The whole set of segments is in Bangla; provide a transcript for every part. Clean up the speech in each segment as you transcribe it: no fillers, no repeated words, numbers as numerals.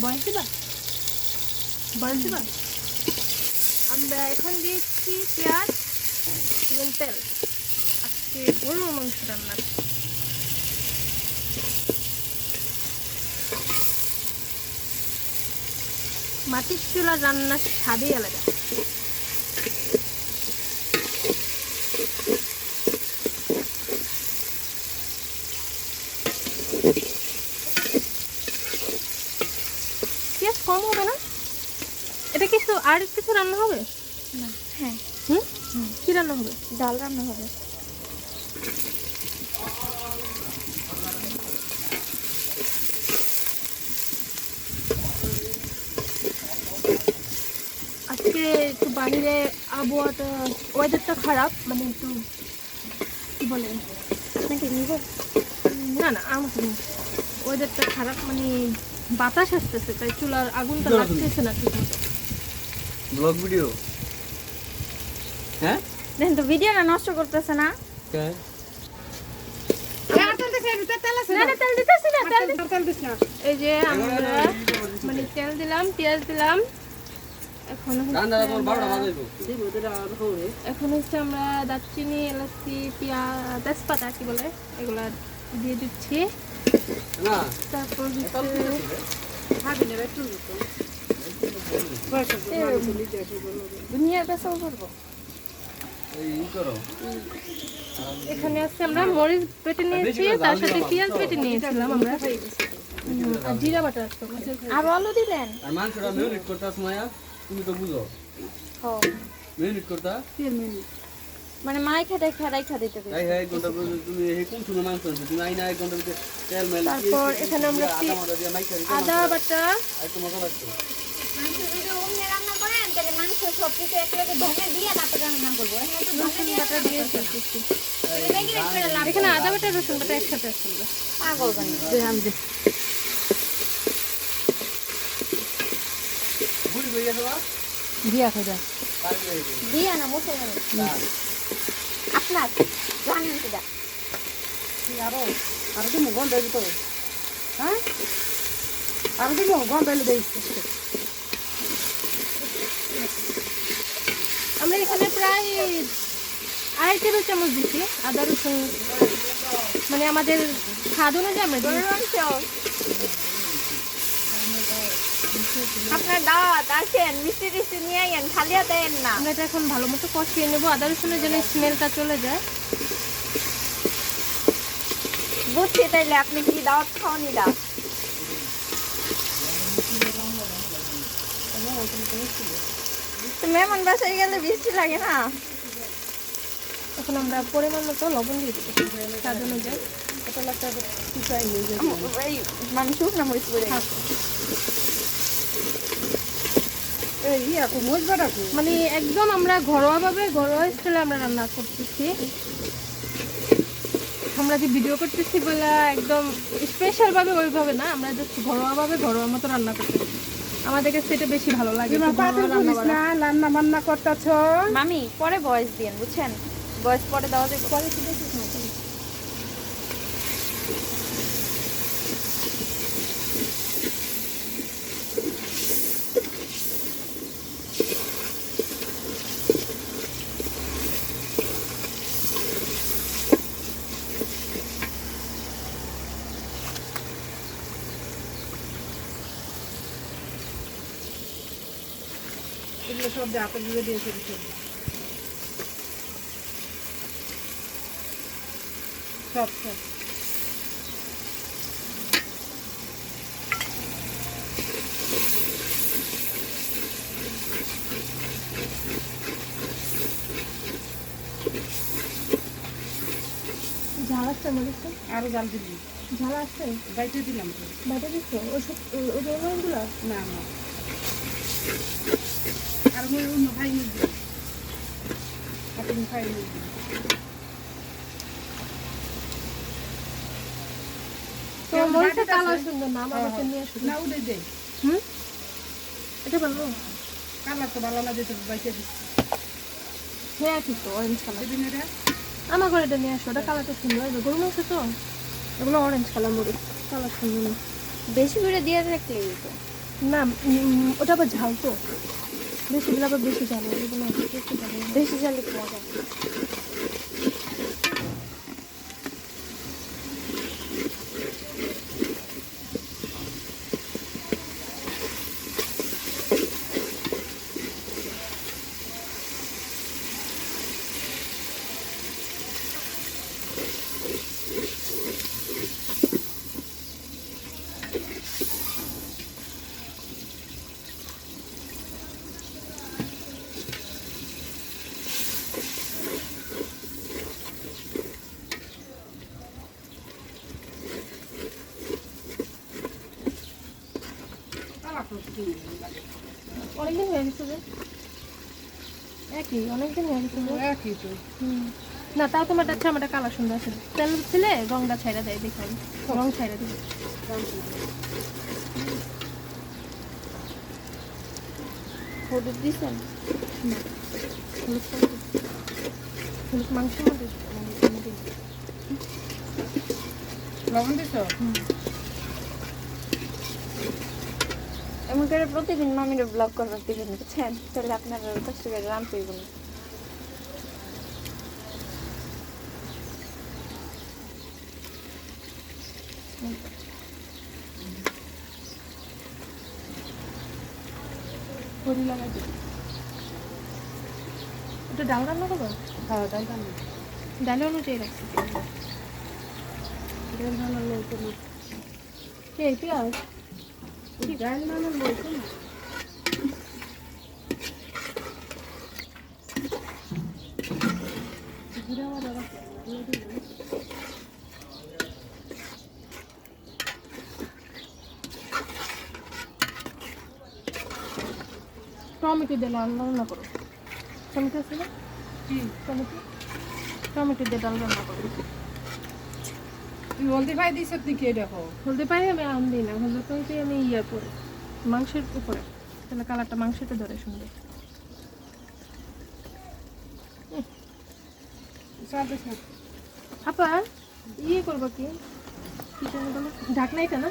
বয়স দিবা বয়স দিবা। আমরা এখন দিয়েছি পেঁয়াজ এবং তেল। আজকে গরুর মাংস রান্না। মাটির চুলার রান্নার স্বাদই আলাদা। পেঁয়াজ কম হবে না? এটা কিছু আর কিছু রান্না হবে না। হ্যাঁ, কি রান্না হবে? ডাল রান্না হবে। আজকে একটু বাইরে আবহাওয়াটা ওয়েদারটা খারাপ, মানে একটু কি বলে আপনাকে নিব? না না আমাকে ওয়েদারটা খারাপ, মানে বাতাস আসতেছে, তাই চুলার আগুনটা লাগতেছে না ঠিক মতো। ব্লগ ভিডিও হ্যাঁ দেখেন তো ভিডিওটা নষ্ট করতেছে না। এই যে আমরা মানে তেল দিলাম, পেঁয়াজ দিলাম, এখন হচ্ছে আমরা দারচিনি, এলাচি, পেঁয়াজ, তেজপাতা কি বলে এগুলা দিয়ে দিচ্ছি। তারপর দুনিয়ার পেশা করবো। এখানে আছে আমরা মরিচ বেটে নিয়েছি, তার সাথে পেঁয়াজ বেটে নিয়েছিলাম আমরা, আর জিরা বাটা আছে। আর আলু দিলেন? আর মাংসটা মেরিনেট করতে মায়া, তুমি তো বুঝো মেরিনেট করতে মানে মাই খাটাই দিতে হবে। এই হ্যাঁ 1 ঘন্টা তুমি এই কোন সময় মাংস আনছো তুমি আইনা 1 ঘন্টার ভিতরে তেল মেল তারপর এখানে আমরা আদা বাটা আর একটু মজা লাগতো। মাংস যদি ওমনে রান্না করেন তাহলে মাংস সব কিছু একলগে ধনে দিয়ে তারপর রান্না করব। এখানে তো ধনে দিয়ে বাটা দিয়ে দিচ্ছি। এখানে আদা বাটা রসুন বাটা একসাথে আছে। পাগল বানি বুড়ি হয়ে গেছে বাবা দিয়া খাইবা দিয়া না মুসলমান আপনার জানেন কিডা আর কি গন্ধ দিত হ্যাঁ আর কি গন্ধ দেই। আমরা এখানে প্রায় 2.5 টেবিল চামচ দিচ্ছি আদা রসুন, মানে আমাদের স্বাদ অনুযায়ী আমরা দিচ্ছি। আপনার দাওয়াত আসেন, মিষ্টি টিষ্টি নিয়ে আইয়েন, খালি হাতে আইয়েন না। আমরা এটা এখন ভালো মতো কষিয়ে নেবো, আদা রসুনের জন্য স্মেলটা চলে যায়। বুঝছি, তাইলে আপনি কি দাওয়াত খাওয়ানি দা? তো মেহমান বাসায় গেলে বৃষ্টি লাগে না? এখন আমরা পরিমাণ মতো লবণ দিয়ে দিচ্ছি স্বাদ অনুযায়ী। এই মানে শুকনো মরিচ পড়ে মানে একদম আমরা ঘরোয়া স্টাইলে আমরা রান্না করতেছি। আমরা যে ভিডিও করতেছি বলে একদম স্পেশাল ভাবে ওইভাবে না, আমরা জাস্ট ঘরোয়া মতো রান্না করতেছি। আমাদের কাছে এটা বেশি ভালো লাগে। রান্না বান্না করতেছ মামি, পরে ভয়েস দিয়েন বুঝছেন, ভয়েস পরে দেওয়া যাবে। পরে কি দেখছিস না এগুলো সব হাতে দিয়ে দিয়েছে সব সব ঝাল আসছে মরিচটা, আরো জাল দিবি। ঝাল আসছে বাইতে দিলাম তো। বাটা দিচ্ছ ওষুধ ওই যে মরিচগুলো। না না আর মই অন্য খাই নি আপনি খাই নি। তো মরিচটা কালার সুন্দর না, আমার কাছে নিয়ে আসো না উড়ে দে। এটা ভালো। কালার তো ভালো না দিতে বাইতে দিচ্ছি। হ্যাঁ ঠিক তো, অরেঞ্জ কালার। দিবি না রে? আমার ঘরে এটা নিয়ে আসো, ওটা কালারটা সুন্দর আসবে। গরু মাংস তো এগুলো অরেঞ্জ কালার মরিচ, কালার সুন্দর না। বেশি করে দিয়ে রাখলেই তো না ওটা আবার ঝাল তো, বেশি দিলে আবার বেশি ঝাল হবে, এগুলো একটু ঝাল হবে। বেশি ঝাল একটু মজা। অনেকদিন হয়ে গেছে যে, একই অনেকদিন হয়ে গেছে যে। একই তো। না তাও তোমার জামাটা কালার সুন্দর আছে, তেল ছিলে রংটা ছাইড়া দেয়, দেখলাম রং ছাইড়া দিবে। হলুদ দিছেন? না হলুদ কম দিছে। হলুদ মাংসের মধ্যে দিছে। লবণ দিছো? এমন করে প্রতিদিন মামির ব্লগ করবার দিবেন, বুঝছেন? তাহলে আপনার কষ্ট করে রাম পেইব না। বড়ি লাগাই দিবে। এটা ডাল রান্না করবো? হ্যাঁ, তাই জানি। ডালে অনুযায়ী রাখছি। ডাল রান্নার লোক তো না। কে পেঁয়াজ? ডাল রান্নার লোক তো না। টমেটো দিয়ে ডাল রান্না করো। টমেটো আছে না? টমেটো টমেটো দিয়ে ডাল রান্না করো। তুই হলদি ভাই দিছ তুই কে দেখো? হলদে পাই আমি আম দিই না, হলদে পাইতে আমি ইয়ে করে মাংসের উপরে, তাহলে কালারটা মাংসতে ধরে সুন্দর। সাদা সাদা। আপা ইয়ে করবো কি, কি যেন বলে, ঢাকনা এটা না?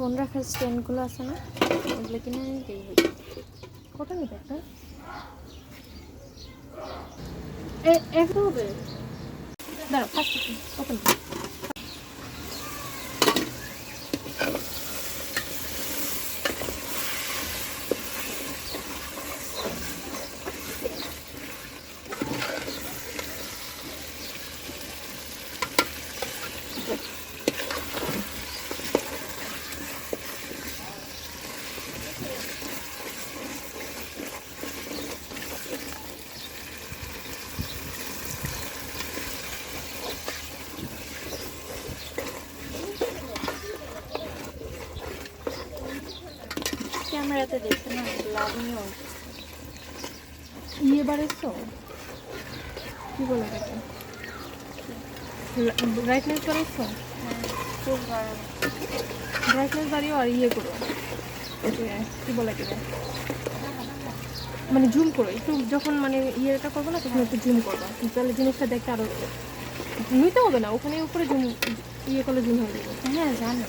ফোন রাখার স্ট্যান্ডগুলো আছে না, ওগুলো কিনে নিতেই হবে। কত নিবে একটা? একটু হবে। দাঁড়াও ফার্স্ট ওপেন। ক্যামেরাতে দেখছে না, লাভনীয়। ইয়ে বাড়েছো কি বলে এটাকে, ব্রাইটনেস বাড়াইছো? খুব গরম। ব্রাইটনেস বাড়িও আর ইয়ে করো, ওই যে কি বলে এটাকে, মানে জুম করো একটু, যখন মানে ইয়েটা করবো না তখন একটু জুম করবো, তাহলে জিনিসটা দেখতে আরো নিতে হবে না, ওখানে উপরে জুম ইয়ে করলে জুম হয়ে যাবে। হ্যাঁ জানি।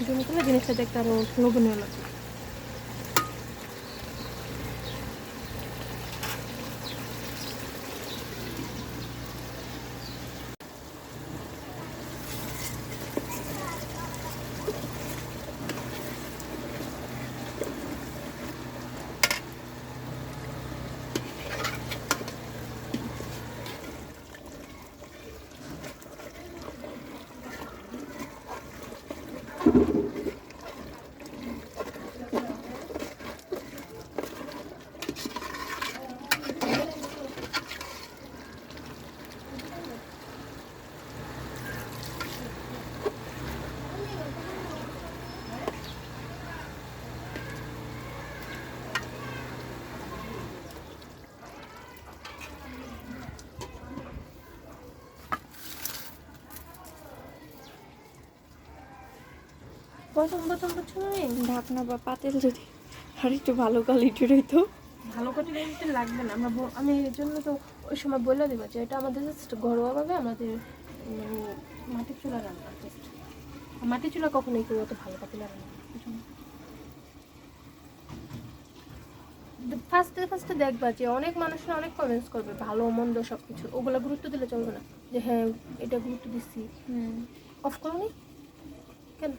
জুম করলে জিনিসটা দেখতে আরো লোভনীয় লাগবে। প্রথম প্রথম বুঝছই ঢাকনা বা পাতিল যদি আর একটু ভালো কোয়ালিটির হইতো। ভালো করে নিতে লাগবে না, আমি এর জন্য তো ওই সময় বলে দেবো যে এটা আমাদের জাস্ট ঘরোয়াভাবে আমাদের মানে মাটির চুলা রান্না জাস্ট। মাটির চুলা কখনোই কেউ অত ভালো পাতিলে রান্না ফার্স্টে দেখবা যে অনেক মানুষরা অনেক কমেন্টস করবে ভালো মন্দ সব কিছু, ওগুলো গুরুত্ব দিলে চলবে না যে হ্যাঁ এটা গুরুত্ব দিচ্ছি। অফ করো নি কেন?